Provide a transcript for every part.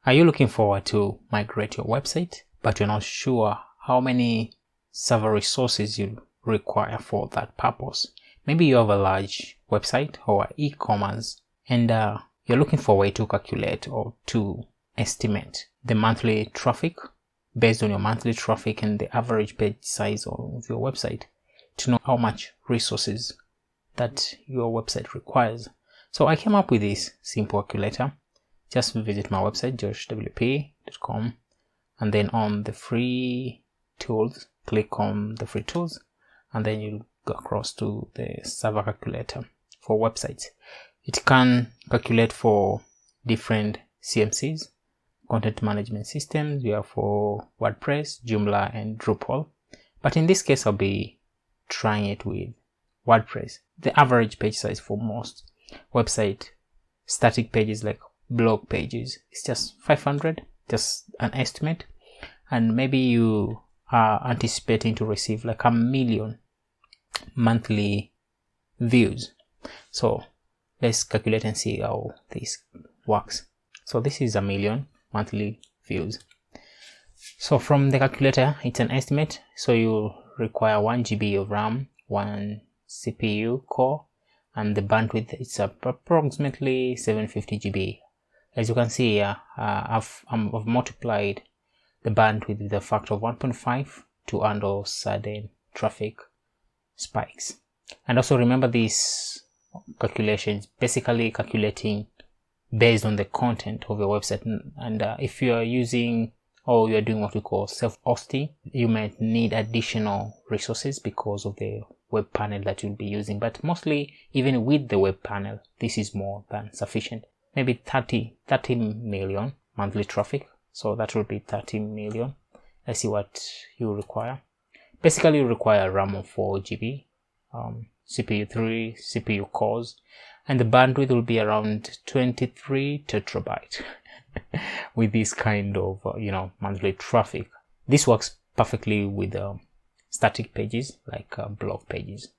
Are you looking forward to migrate your website, but you're not sure how many server resources you require for that purpose? Maybe you have a large website or e-commerce and you're looking for a way to calculate or to estimate the monthly traffic based on your monthly traffic and the average page size of your website to know how much resources that your website requires. So I came up with this simple calculator. Just visit my website joshwp.com and then on the free tools, click on the free tools and then you go across to the server calculator for websites. It can calculate for different CMCs, content management systems. We have for WordPress, Joomla and Drupal. But in this case, I'll be trying it with WordPress. The average page size for most website static pages like blog pages is just 500, just an estimate. And maybe you are anticipating to receive like 1 million monthly views. So let's calculate and see how this works. So this is 1 million monthly views. So from the calculator, it's an estimate. So you require 1 GB of RAM, 1 CPU core, and the bandwidth is approximately 750 GB. As you can see here, I've multiplied the bandwidth with a factor of 1.5 to handle sudden traffic spikes. And also remember, this calculation is basically calculating based on the content of your website. And if you are using or you're doing what we call self-hosting, you might need additional resources because of the web panel that you'll be using. But mostly, even with the web panel, this is more than sufficient. Maybe 30 million monthly traffic. So that will be 30 million. Let's see what you require. Basically, you require RAM of 4 GB, CPU 3, CPU cores, and the bandwidth will be around 23 tetrabyte with this kind of monthly traffic. This works perfectly with static pages like blog pages.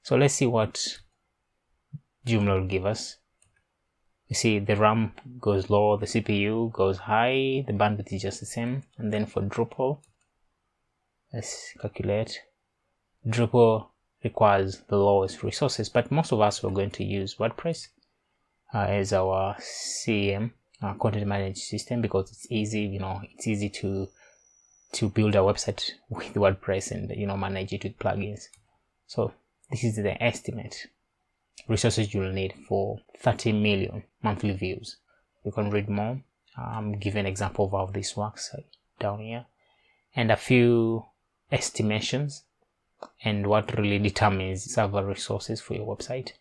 So let's see what Joomla will give us. You see the RAM goes low, the CPU goes high, the bandwidth is just the same. And then for Drupal, let's calculate. Drupal requires the lowest resources, but most of us are going to use WordPress as our CM, content management system, because it's easy. It's easy to build a website with WordPress and manage it with plugins. So this is the estimate resources you'll need for 30 million monthly views. You can read more. I'm giving an example of how this works down here, and a few estimations and what really determines server resources for your website.